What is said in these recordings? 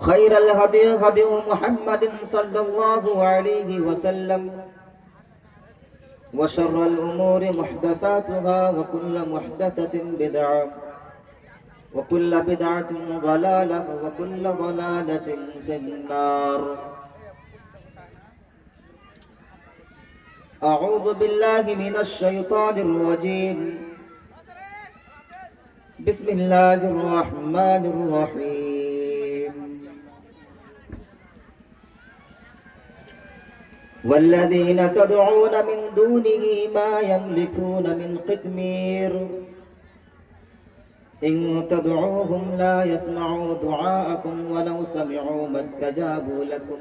خير الهدي هدي محمد صلى الله عليه وسلم وشر الأمور محدثاتها وكل محدثة بدعة وكل بدعة ضلالة وكل ضلالة في النار. أعوذ بالله من الشيطان الرجيم. بسم الله الرحمن الرحيم. والذين تدعون من دونه ما يملكون من قطمير إن تدعوهم لا يسمعوا دعاءكم ولو سمعوا ما استجابوا لكم.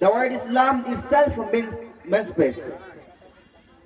The word Islam itself means peace.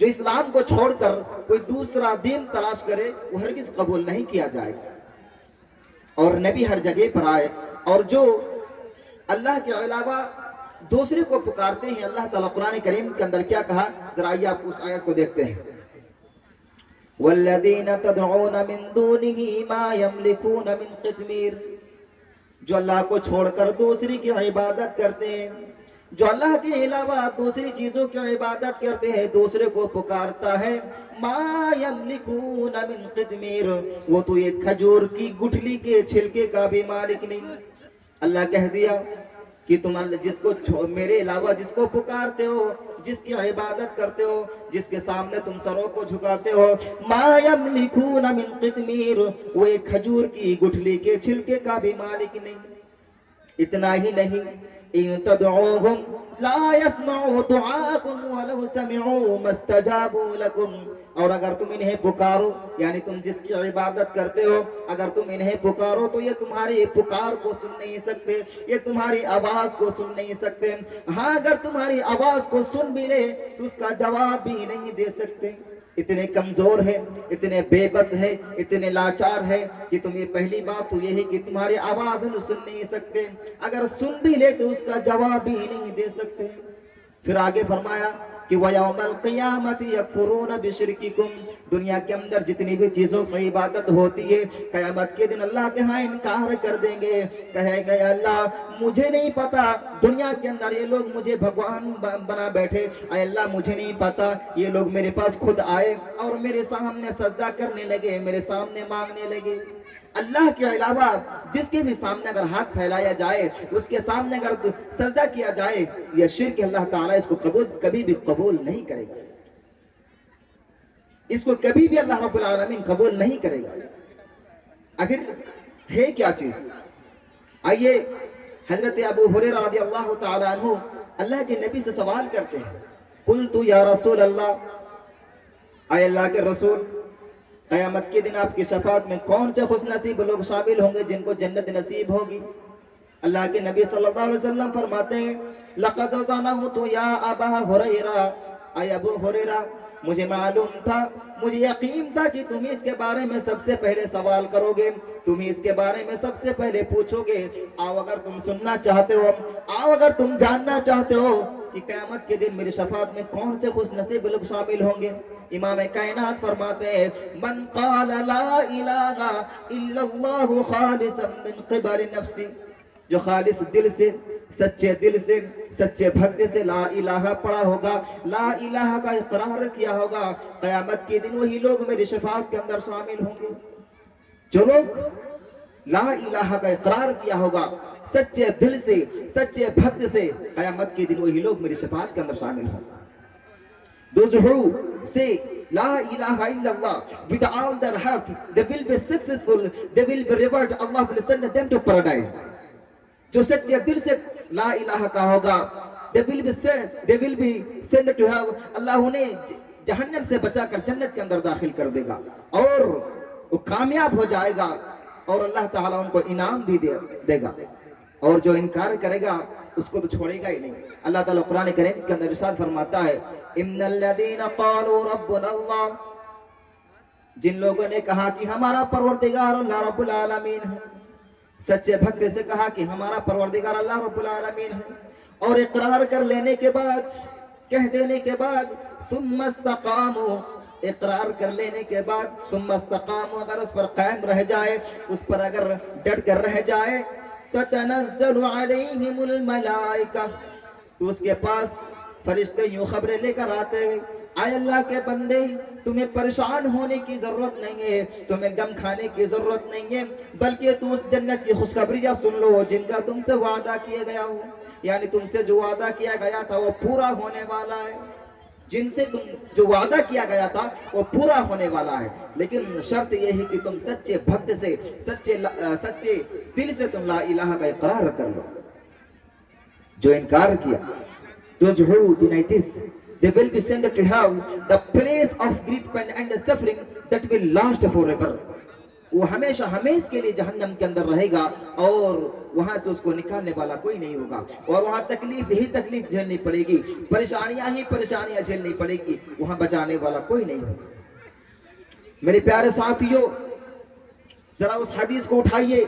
جو اسلام کو چھوڑ کر کوئی دوسرا دین تلاش کرے وہ ہرگز قبول نہیں کیا جائے گا. اور نبی ہر جگہ پر آئے اور جو اللہ کے علاوہ دوسرے کو پکارتے ہیں, اللہ تعالیٰ قرآن کریم کے اندر کیا کہا, ذرا آئیے آپ اس آیت کو دیکھتے ہیں. وَالَّذِينَ تَدْعُونَ مِن دُونِهِ مَا يَمْلِكُونَ مِن قِطْمِيرٍ, جو اللہ کو چھوڑ کر دوسری کی عبادت کرتے ہیں, جو اللہ کے علاوہ دوسری چیزوں کی عبادت کرتے ہیں, دوسرے کو پکارتا ہے, ما یملکون من قطمیر, وہ تو یہ کھجور کی گٹھلی کے چھلکے کا بھی مالک نہیں. اللہ کہہ دیا کہ تم جس کو میرے علاوہ جس کو پکارتے ہو, جس کی عبادت کرتے ہو, جس کے سامنے تم سروں کو جھکاتے ہو, ما یملکون من قطمیر, وہ ایک کھجور کی گٹھلی کے چھلکے کا بھی مالک نہیں. اتنا ہی نہیں, ان تدعوهم لا يسمعوا دعاءكم ولو سمعوا ما استجابوا لكم, اور اگر تم انہیں پکارو, یعنی تم جس کی عبادت کرتے ہو, اگر تم انہیں پکارو تو یہ تمہاری پکار کو سن نہیں سکتے, یہ تمہاری آواز کو سن نہیں سکتے. ہاں اگر تمہاری آواز کو سن بھی لے تو اس کا جواب بھی نہیں دے سکتے. اتنے کمزور ہے, اتنے بے بس ہے, اتنے لاچار ہے کہ تم یہ پہلی بات تو یہ ہے کہ تمہاری آواز سن نہیں سکتے, اگر سن بھی لے تو اس کا جواب بھی نہیں دے سکتے. پھر آگے فرمایا کہ وَيَوْمَ الْقِيَامَةِ يَكْفُرُونَ بِشِرْكِكُمْ, دنیا کے اندر جتنی بھی چیزوں کی عبادت ہوتی ہے, قیامت کے دن اللہ کے ہاں انکار کر دیں گے, کہے گے اللہ مجھے نہیں پتا, دنیا کے اندر یہ لوگ مجھے بھگوان بنا بیٹھے, اے اللہ مجھے نہیں پتا, یہ لوگ میرے پاس خود آئے اور میرے سامنے سجدہ کرنے لگے, میرے سامنے مانگنے لگے. اللہ کے علاوہ جس کے بھی سامنے اگر ہاتھ پھیلایا جائے, اس کے سامنے اگر سجدہ کیا جائے, یہ شرک, اللہ تعالیٰ اس کو کبھی بھی قبول نہیں کرے گا, اس کو کبھی بھی اللہ رب العالمین قبول نہیں کرے گا. آخر ہے کیا چیز؟ آئیے حضرت ابو ہریرہ رضی اللہ تعالیٰ عنہ اللہ کے نبی سے سوال کرتے ہیں, قلت یا رسول اللہ, اے اللہ کے رسول, قیامت کے دن آپ کی شفاعت میں کون سے خوش نصیب لوگ شامل ہوں گے جن کو جنت نصیب ہوگی؟ اللہ کے نبی صلی اللہ علیہ وسلم فرماتے ہیں, لقد ظننت یا ابا ہریرہ, اے ابو ہریرہ مجھے معلوم تھا, مجھے یقین تھا کہ تم اس کے بارے میں سب سے پہلے سوال کرو گے, تم اس کے بارے میں سب سے پہلے پوچھو گے. آؤ اگر تم سننا چاہتے ہو, آؤ اگر تم جاننا چاہتے ہو کہ قیامت کے دن میری شفاعت میں کون سے خوش نصیب لوگ شامل ہوں گے. امام کائنات فرماتے ہیں, من قال لا الہ الا اللہ خالصا من قبل نفسی, جو خالص دل سے, سچے دل سے, سچے بھکت سے لا الہ پڑھا ہوگا, لا الہ کا اقرار کیا ہوگا, قیامت کے دن وہی لوگ میری شفاعت کے اندر شامل ہوں گے. جو لوگ لا الہ کا اقرار کیا ہوگا سچے دل سے, سچے بھکت سے, قیامت کے دن وہی لوگ میری شفاعت کے اندر شامل ہوں گے. Those who say La ilaha illallah with all their heart, they will be successful, they will be rewarded, Allah will send them to paradise. جو سچے دل سے لا الہ کا ہوگا, they will be sent to have, اللہ انہیں جہنم سے بچا کر جنت کے اندر داخل کر دے گا اور وہ کامیاب ہو جائے گا, اور اللہ تعالیٰ ان کو انعام بھی دے گا. اور جو انکار کرے گا اس کو تو چھوڑے گا ہی نہیں. اللہ تعالیٰ قرآن کریم کے اندر ارشاد فرماتا ہے, ان الذین قالوا ربنا اللہ, جن لوگوں نے کہا کہ ہمارا پروردگار اللہ رب العالمین ہے, سچے بھکت سے کہا کہ ہمارا پروردگار اللہ رب العالمین ہے, اور اقرار کر لینے کے بعد, کہہ دینے کے بعد, ثم استقاموا, اقرار کر لینے کے بعد, ثم استقاموا, اگر اس پر قائم رہ جائے, اس پر اگر ڈٹ کر رہ جائے, تتنزل علیہم الملائکہ, تو اس کے پاس فرشتے یوں خبریں لے کر آتے ہیں, اے اللہ کے بندے تمہیں پریشان ہونے کی ضرورت نہیں ہے, تمہیں غم کھانے کی ضرورت نہیں ہے, بلکہ تم اس جنت کی خوشخبریاں سن لو جن کا تم سے وعدہ کیا گیا ہو, یعنی تم سے جو وعدہ کیا گیا تھا وہ پورا ہونے والا ہے, جن سے تم جو وعدہ کیا گیا تھا وہ پورا ہونے والا ہے. لیکن شرط یہ ہے کہ تم سچے بھکت سے, سچے دل سے تم لا الہ کا اقرار کر لو. جو انکار کیا, those who deny this, they will be sent to have the place of grief and suffering that will last forever. وہ ہمیشہ ہمیش کے لیے جہنم کے اندر رہے گا اور وہاں سے اس کو نکالنے والا کوئی نہیں ہوگا، اور وہاں تکلیف ہی تکلیف جھیلنی پڑے گی، پریشانیاں ہی پریشانیاں جھیلنی پڑے گی، وہاں بچانے والا کوئی نہیں ہوگا۔ میرے پیارے ساتھیوں، ذرا اس حدیث کو اٹھائیے،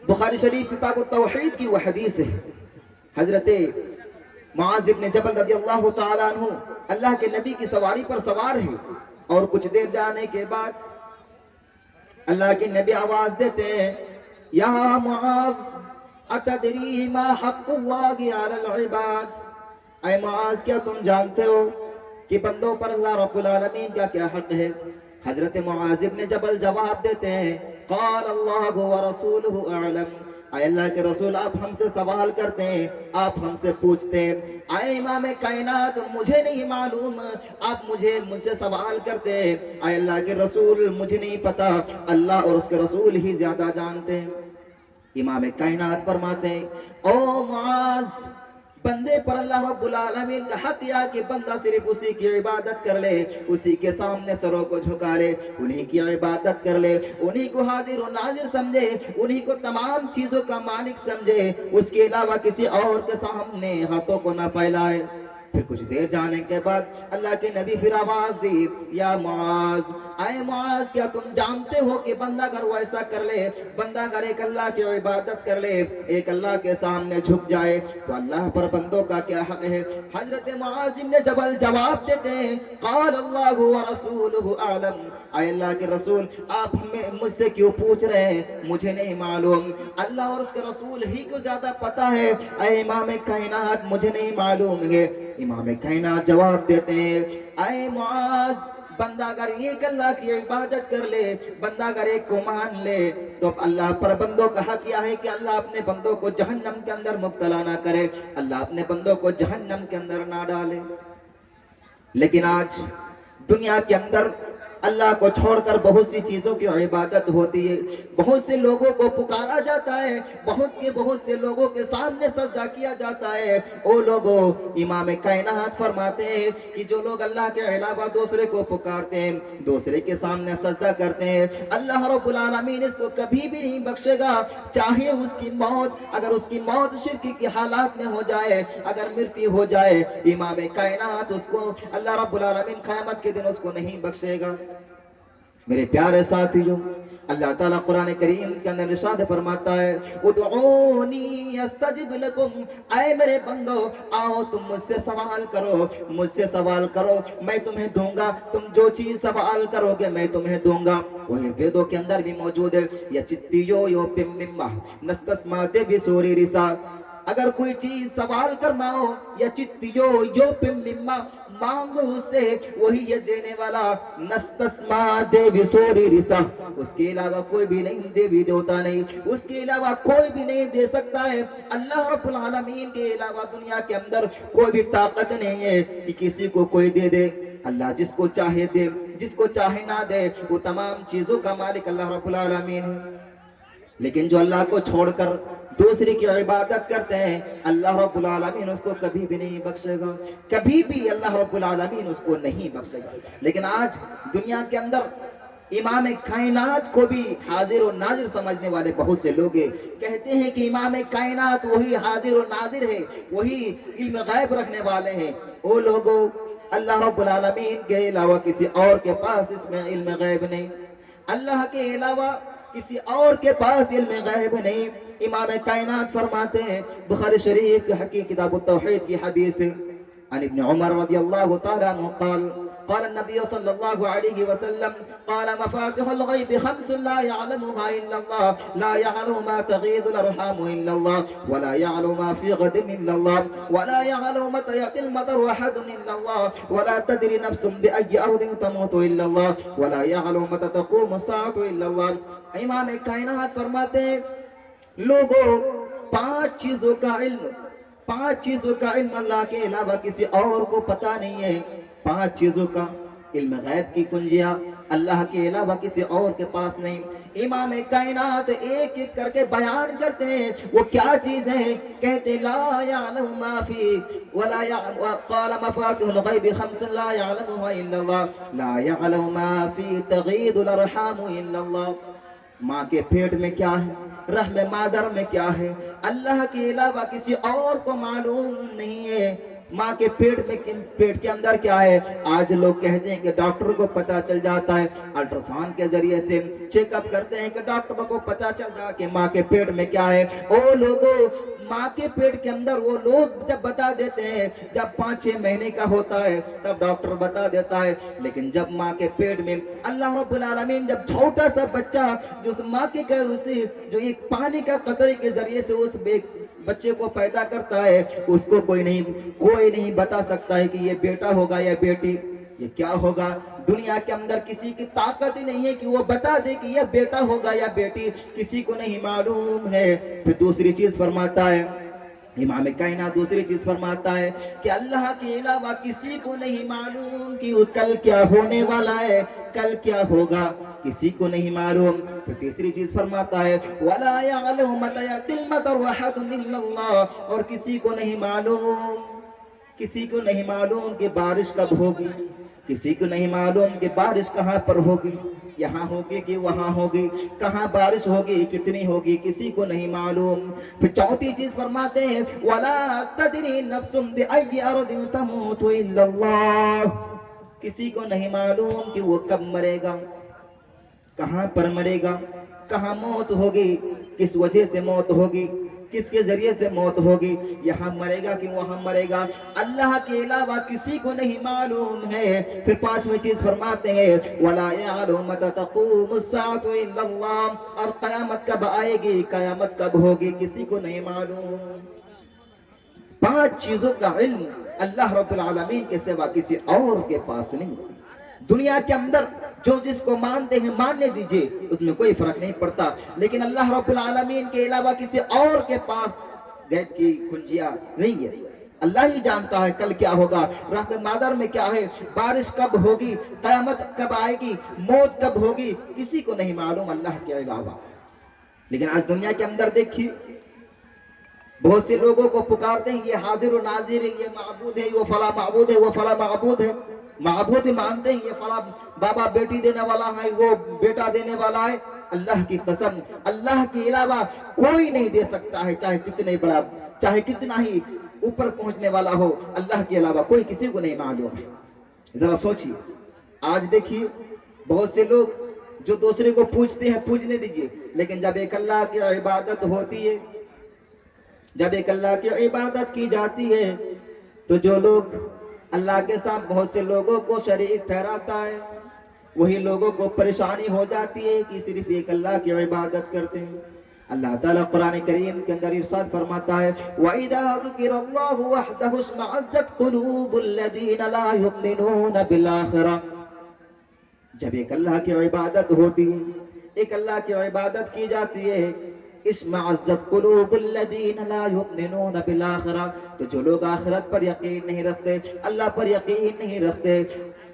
بخاری شریف کتاب التوحید کی وہ حدیث ہے۔ حضرت معاذ بن جبل رضی اللہ تعالیٰ عنہ اللہ کے نبی کی سواری پر سوار ہے، اور کچھ دیر جانے کے بعد اللہ کے نبی آواز دیتے ہیں، یا معاذ اتدری ما حق اللہ علی العباد، اے معاذ کیا تم جانتے ہو کہ بندوں پر اللہ رب العالمین کا کیا حق ہے؟ حضرت معاذ بن جبل جواب دیتے ہیں، قال اللہ ورسولہ اعلم، اے اللہ کے رسول آپ ہم سے سوال کرتے ہیں، آپ ہم سے پوچھتے ہیں، اے امام کائنات مجھے نہیں معلوم، آپ مجھ سے سوال کرتے ہیں، اے اللہ کے رسول مجھے نہیں پتا، اللہ اور اس کے رسول ہی زیادہ جانتے ہیں۔ امام کائنات فرماتے ہیں، او معاذ، بندے پر اللہ رب العالمین کا حق یا کہ بندہ صرف اسی کی عبادت کر لے، اسی کے سامنے سروں کو جھکا لے، انہی کی عبادت کر لے، انہی کو حاضر و ناظر سمجھے، انہی کو تمام چیزوں کا مالک سمجھے، اس کے علاوہ کسی اور کے سامنے ہاتھوں کو نہ پھیلائے۔ پھر کچھ دیر جانے کے بعد اللہ کے نبی پھر آواز دی، یا معاذ، اے معاذ کیا تم جانتے ہو کہ بندہ اگر وہ ایسا کر لے، بندہ اگر ایک اللہ کی عبادت کر لے، ایک اللہ کے سامنے جھک جائے، تو اللہ پر بندوں کا کیا حق ہے؟ حضرت معاذ بن جبل جواب دیتے ہیں، قال اللہ ورسولہ اعلم، اے اللہ کے رسول آپ مجھ سے کیوں پوچھ رہے ہیں؟ مجھے نہیں معلوم، اللہ اور اس کے رسول ہی کو زیادہ پتا ہے، اے امام کائنات مجھے نہیں معلوم ہے۔ امام کائنات جواب دیتے ہیں، اے معاذ، بندہ اگر ایک اللہ کی عبادت کر لے، بندہ اگر ایک کو مان لے، تو اللہ پر بندوں کا حق یہ ہے کہ اللہ اپنے بندوں کو جہنم کے اندر مبتلا نہ کرے، اللہ اپنے بندوں کو جہنم کے اندر نہ ڈالے۔ لیکن آج دنیا کے اندر اللہ کو چھوڑ کر بہت سی چیزوں کی عبادت ہوتی ہے، بہت سے لوگوں کو پکارا جاتا ہے، بہت سے لوگوں کے سامنے سجدہ کیا جاتا ہے۔ او لوگوں، امام کائنات فرماتے ہیں کہ جو لوگ اللہ کے علاوہ دوسرے کو پکارتے ہیں، دوسرے کے سامنے سجدہ کرتے ہیں، اللہ رب العالمین اس کو کبھی بھی نہیں بخشے گا، چاہے اس کی موت، اگر اس کی موت شرک کی حالات میں ہو جائے، اگر مرتی ہو جائے، امام کائنات اس کو اللہ رب العالمین قیامت کے دن اس کو نہیں بخشے گا۔ میرے پیارے ساتھیوں، اللہ تعالیٰ قرآن کریم کے اندر ارشاد فرماتا ہے، ادعونی استجب لکم، اے میرے بندو آؤ تم مجھ سے سوال کرو، مجھ سے سوال کرو میں تمہیں دوں گا، تم جو چیز سوال کرو گے میں تمہیں دوں گا۔ وہی ویدوں کے اندر بھی موجود ہے، یا چتیو یو پم مما نستسماتے بھی سوری رسا، اگر کوئی چیز سوال کرنا ہو، یا چتیو یو پم مما مانگو اس سے، وہی یہ دینے والا، نستسما دیوی سوری رسا، اس کے علاوہ کوئی بھی نہیں، دیوی دیوتا نہیں، اس کے علاوہ کوئی بھی نہیں دے سکتا ہے۔ اللہ رب العالمین کے علاوہ دنیا کے اندر کوئی بھی طاقت نہیں ہے کہ کسی کو کوئی دے دے۔ اللہ جس کو چاہے دے، جس کو چاہے نہ دے، وہ تمام چیزوں کا مالک اللہ رب العالمین ہے۔ لیکن جو اللہ کو چھوڑ کر دوسری کی عبادت کرتے ہیں، اللہ رب العالمین اس کو کبھی بھی نہیں بخشے گا، کبھی بھی اللہ رب العالمین اس کو نہیں بخشے گا۔ لیکن آج دنیا کے اندر امام کائنات کو بھی حاضر و ناظر سمجھنے والے بہت سے لوگ ہیں، کہتے ہیں کہ امام کائنات وہی حاضر و ناظر ہے، وہی علم غیب رکھنے والے ہیں۔ وہ لوگوں، اللہ رب العالمین کے علاوہ کسی اور کے پاس اس میں علم غیب نہیں، اللہ کے علاوہ کسی اور کے پاس علم غیب نہیں۔ امام کائنات فرماتے ہیں، بخاری شریف کی حقیقی کتاب التوحید کی حدیث ہے، عن ابن عمر رضی اللہ تعالی عنہ قال قال النبي صلى الله عليه وسلم قال مفاتح الغيب خمس لا يعلمها إلا الله لا يعلم ما تغيض الأرحام إلا الله ولا يعلم ما في غد إلا الله ولا يعلم متى يأتي المطر أحد إلا الله ولا تدري نفس بأي أرض تموت إلا الله ولا يعلم متى تقوم الساعة إلا الله۔ امام کائنات فرماتے ہیں، لوگوں، پانچ چیزوں کا علم اللہ کے علاوہ کسی اور کو پتا نہیں ہے۔ پانچ چیزوں کا علم غیب کی کنجیاں اللہ کے علاوہ کسی اور کے پاس نہیں۔ امام کائنات ایک ایک کر کے بیان کرتے ہیں وہ کیا چیز ہیں، کہتے لا يعلم ما فی ولا يعلم، قال مفاتيح الغیب خمس لا يعلمها الا اللہ لا يعلم ما فی تغیض الارحام الا اللہ۔ ماں کے پیٹ میں کیا ہے، رحم مادر میں کیا ہے، اللہ کے علاوہ کسی اور کو معلوم نہیں ہے۔ ماں کے پیٹ کے اندر کیا ہے، آج لوگ کہتے ہیں کہ ڈاکٹر کو پتا چل جاتا ہے، الٹراساؤنڈ کے ذریعے سے چیک اپ کرتے ہیں کہ ڈاکٹر کو پتا چل جا کہ ماں کے پیٹ میں کیا ہے۔ او لوگوں، ماں کے پیٹ کے اندر وہ لوگ جب بتا دیتے ہیں جب 5-6 مہینے کا ہوتا ہے تب ڈاکٹر بتا دیتا ہے، لیکن جب ماں کے پیٹ میں اللہ رب العالمین جب چھوٹا سا بچہ جو اس ماں کے اسے جو ایک پانی کا قطرے کے ذریعے سے اس بچے کو پیدا کرتا ہے، اس کو کوئی نہیں بتا سکتا ہے کہ یہ بیٹا ہوگا یا بیٹی، یہ کیا ہوگا۔ دنیا کے اندر کسی کی طاقت ہی نہیں ہے کہ وہ بتا دے کہ یہ بیٹا ہوگا یا بیٹی، کسی کو نہیں معلوم ہے۔ پھر دوسری چیز فرماتا ہے امام کائنات، دوسری چیز فرماتا ہے کہ اللہ کے علاوہ کسی کو نہیں معلوم کہ وہ کل کیا ہونے والا ہے، کل کیا ہوگا، کسی کو نہیں معلوم۔ پھر تیسری چیز فرماتا ہے وَلَا يَعْلَمُ مَتَى يَأْتِي الْمَطَرُ أَحَدٌ إِلَّا اللَّهُ، اور کسی کو نہیں معلوم کہ بارش کب ہوگی، کسی کو نہیں معلوم کہ بارش کہاں پر ہوگی، یہاں ہوگی کہ وہاں ہوگی، کہاں بارش ہوگی، کتنی ہوگی، کسی کو نہیں معلوم۔ پھر چوتھی چیز فرماتے ہیں وَلَا تَدْرِي نَفْسٌ بِأَيِّ أَرْضٍ تَمُوتُ إِلَّا اللَّهُ، کسی کو نہیں معلوم کہ وہ کب مرے گا، کہاں پر مرے گا، کہاں موت ہوگی، کس وجہ سے موت ہوگی، کس کے ذریعے سے موت ہوگی، یہاں مرے گا کہ وہاں مرے گا، اللہ کے علاوہ کسی کو نہیں معلوم ہے۔ پھر پانچویں چیز فرماتے ہیں وَلَا يَعْلَمُ مَتَى تَقُومُ السَّاعَةُ إِلَّا اللَّهُ، اور قیامت کب آئے گی، قیامت کب ہوگی، کسی کو نہیں معلوم۔ 5 چیزوں کا علم اللہ رب العالمین کے سوا کسی اور کے پاس نہیں۔ دنیا کے اندر جو جس کو مانتے ہیں ماننے دیجئے، اس میں کوئی فرق نہیں پڑتا، لیکن اللہ رب العالمین کے علاوہ کسی اور کے پاس غیب کی کنجیاں نہیں ہے۔ اللہ ہی جانتا ہے کل کیا ہوگا، رحم مادر میں کیا ہے، بارش کب ہوگی، قیامت کب آئے گی، موت کب ہوگی، کسی کو نہیں معلوم اللہ کے علاوہ۔ لیکن آج دنیا کے اندر دیکھیے بہت سے لوگوں کو پکارتے ہیں یہ حاضر و ناظر ہے، یہ معبود ہے، وہ فلاں معبود ہے، وہ فلاں معبود ہے، معبود مانتے ہیں، یہ فلاں بابا بیٹی دینے والا ہے، وہ بیٹا دینے والا ہے۔ اللہ کی قسم، اللہ کے علاوہ کوئی نہیں دے سکتا ہے، چاہے کتنے بڑا، چاہے کتنا ہی اوپر پہنچنے والا ہو، اللہ کے علاوہ کوئی کسی کو نہیں معلوم ہے۔ ذرا سوچیے، آج دیکھیے بہت سے لوگ جو دوسرے کو پوچھتے ہیں پوچھنے دیجئے، لیکن جب ایک اللہ کی عبادت ہوتی ہے، جب ایک اللہ کی عبادت کی جاتی ہے تو جو لوگ اللہ کے ساتھ بہت سے لوگوں کو شریک ٹھہراتا ہے، وہی لوگوں کو پریشانی ہو جاتی ہے کہ صرف ایک اللہ کی عبادت کرتے ہیں۔ اللہ تعالیٰ قرآن کریم کے اندر ارشاد فرماتا ہے وَإِذَا ذُكِرَ اللَّهُ وَحْدَهُ اشْمَأَزَّتْ قُلُوبُ الَّذِينَ لَا يُؤْمِنُونَ بِالْآخِرَةِ، جب ایک اللہ کی عبادت ہوتی ہے، ایک اللہ کی عبادت کی جاتی ہے، اشمعزت قلوب الذین لا یؤمنون بالآخرہ، تو جو لوگ آخرت پر یقین نہیں رکھتے، اللہ پر یقین نہیں رکھتے،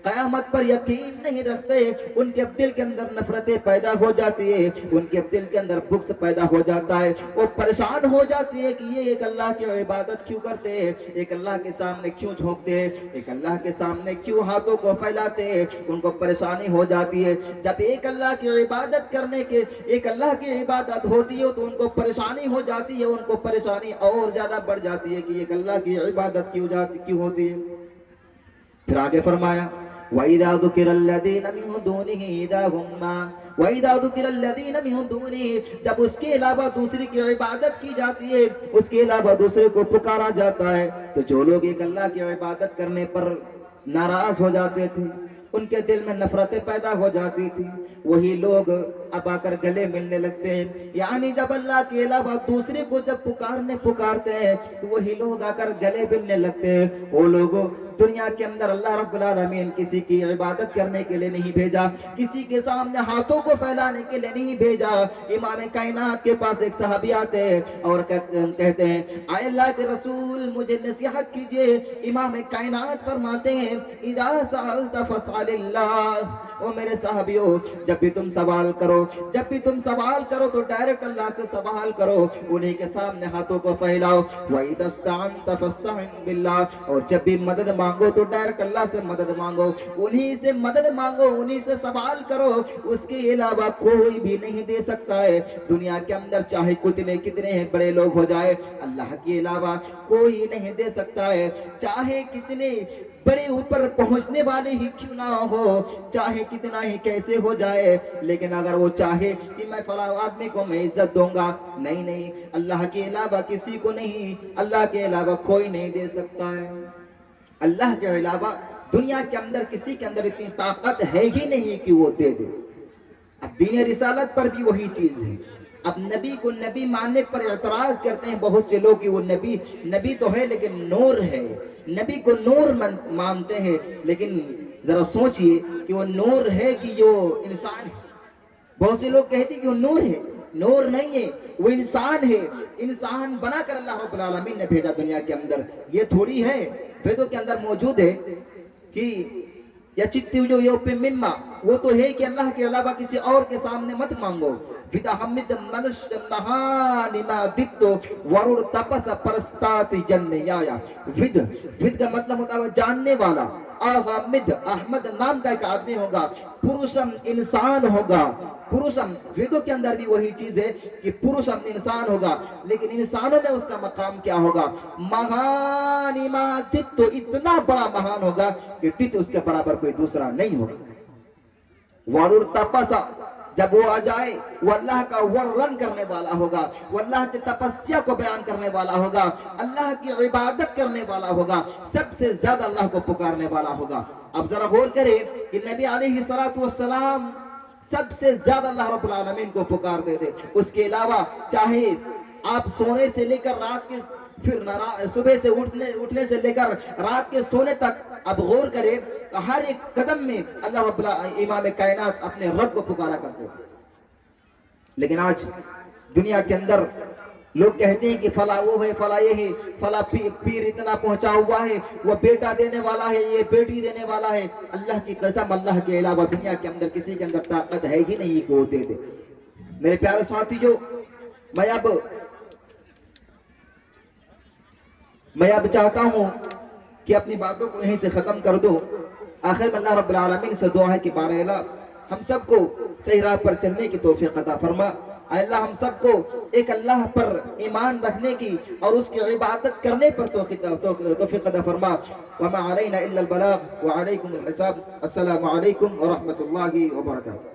قیامت پر یقین نہیں رکھتے، ان کے دل کے اندر نفرتیں پیدا ہو جاتی ہے، ان کے دل کے اندر بغض پیدا ہو جاتا ہے، وہ پریشان ہو جاتی ہے کہ یہ ایک اللہ کی عبادت کیوں کرتے ہیں، ایک اللہ کے سامنے کیوں جھوکتے ہیں، ایک اللہ کے سامنے کیوں ہاتھوں کو پھیلاتے ہیں، ان کو پریشانی ہو جاتی ہے۔ جب ایک اللہ کی عبادت کرنے کے، ایک اللہ کی عبادت ہوتی ہے تو ان کو پریشانی ہو جاتی ہے، ان کو پریشانی اور زیادہ بڑھ جاتی ہے کہ ایک اللہ کی عبادت کیوں ہوتی ہے۔ پھر آگے فرمایا وَإِذَا ذُكِرَ الَّذِينَ مِن دُونِهِ إِذَا هُمْ وَإِذَا ذُكِرَ الَّذِينَ مِن دُونِهِ، جب اس کے علاوہ دوسرے کی عبادت کی جاتی ہے، اس کے علاوہ دوسرے کو پکارا جاتا ہے، تو جو لوگ ایک اللہ کی عبادت کرنے پر ناراض ہو جاتے تھے، ان کے دل میں نفرتیں پیدا ہو جاتی تھی، وہی لوگ اب آ کر گلے ملنے لگتے ہیں۔ یعنی جب اللہ کے علاوہ دوسرے کو جب پکارتے ہیں تو وہی لوگ آ کر گلے ملنے لگتے ہیں۔ وہ لوگوں دنیا کے اندر اللہ رب العالمین کسی کی عبادت کرنے کے لیے نہیں بھیجا، کسی کے سامنے ہاتھوں کو پھیلانے کے لیے نہیں بھیجا۔ امام کائنات کے پاس ایک صحابی آتے ہیں اور کہتے ہیں اے اللہ کے رسول مجھے نصیحت کیجئے۔ امام کائنات فرماتے ہیں اذا سألت فاسأل اللہ، او میرے صحابیوں جب بھی تم سوال کرو کرو. جب بھی تم سوال کرو تو ڈائریکٹ اللہ سے سوال کرو, انہی کے سامنے ہاتھوں کو پھیلاؤ. وَإِذَا اسْتَعَنْتَ فَاسْتَعِنْ بِاللَّهِ, اور جب بھی مدد مانگو تو ڈائریکٹ اللہ سے مدد مانگو, انہی سے مدد مانگو, انہی سے سوال کرو. اس کے علاوہ کوئی بھی نہیں دے سکتا ہے. دنیا کے اندر چاہے کتنے بڑے لوگ ہو جائے, اللہ کے علاوہ کوئی نہیں دے سکتا ہے. چاہے کتنے بڑے اوپر پہنچنے والے ہی کیوں نہ ہو, چاہے کتنا ہی کیسے ہو جائے, لیکن اگر وہ چاہے کہ میں فلاں آدمی کو میں عزت دوں گا, نہیں, اللہ کے علاوہ کسی کو نہیں, اللہ کے علاوہ کوئی نہیں دے سکتا ہے. اللہ کے علاوہ دنیا کے اندر کسی کے اندر اتنی طاقت ہے ہی نہیں کہ وہ دے دے. اب دین رسالت پر بھی وہی چیز ہے. اب نبی کو نبی ماننے پر اعتراض کرتے ہیں بہت سے لوگ کہ وہ نبی تو ہے لیکن نور ہے. نبی کو نور مانتے ہیں, لیکن ذرا سوچئے کہ وہ نور ہے کہ جو انسان ہے. بہت سے لوگ کہتے ہیں کہ وہ نور ہے, نور نہیں ہے, وہ انسان ہے. انسان بنا کر اللہ رب العالمین نے بھیجا دنیا کے اندر. یہ تھوڑی ہے, ویدوں کے اندر موجود ہے کہ یا چتی جو یو پہ مما, وہ تو ہے کہ اللہ کے علاوہ کسی اور کے سامنے مت مانگو. ودا حمد منش نہانی ما دتو ورور تپس پرستات جن یایا. ود کا مطلب ہوتا ہے جاننے والا. احمد, احمد نام کا ایک آدمی ہوگا. پروشم انسان ہوگا. پروشم ویدوں کے اندر بھی وہی چیز ہے کہ پروشم انسان ہوگا, لیکن انسانوں میں اس کا مقام کیا ہوگا؟ مہانی ما دتو, اتنا بڑا مہان ہوگا کہ دت اس کے برابر کوئی دوسرا نہیں ہوگا. ورور تپسا, جب وہ آ جائے وہ اللہ کا ورن کرنے والا ہوگا, وہ اللہ کی تپسیا کو بیان کرنے والا ہوگا, اللہ کی عبادت کرنے والا ہوگا, سب سے زیادہ اللہ کو پکارنے والا ہوگا. اب ذرا غور کریں کہ نبی علیہ السلام سب سے زیادہ اللہ رب العالمین کو پکارتے تھے. اس کے علاوہ چاہے آپ سونے سے لے کر رات کے پھر صبح سے اٹھنے سے لے کر رات کے سونے تک, اب غور کریں ہر ایک قدم میں اللہ رب امام کائنات اپنے رب کو پکارا کرتے تھے. لیکن آج دنیا کے اندر لوگ کہتے ہیں کہ فلاں وہ ہے, فلاں یہ ہے, فلاں پیر اتنا پہنچا ہوا ہے, وہ بیٹا دینے والا ہے, یہ بیٹی دینے والا ہے. اللہ کی قسم, اللہ کے علاوہ دنیا کے اندر کسی کے اندر طاقت ہے ہی نہیں کہ وہ دے دے. میرے پیارے ساتھیو, میں اب چاہتا ہوں کہ اپنی باتوں کو یہیں سے ختم کر دو. آخر میں اللہ رب العالمین سے دعا ہے کہ بارے اللہ ہم سب کو صحیح راہ پر چلنے کی توفیق عطا فرما. اے اللہ ہم سب کو ایک اللہ پر ایمان رکھنے کی اور اس کی عبادت کرنے پر توفیق عطا فرما. وما علینا الا البلاغ وعلیکم الحساب. السلام علیکم ورحمۃ اللہ وبرکاتہ.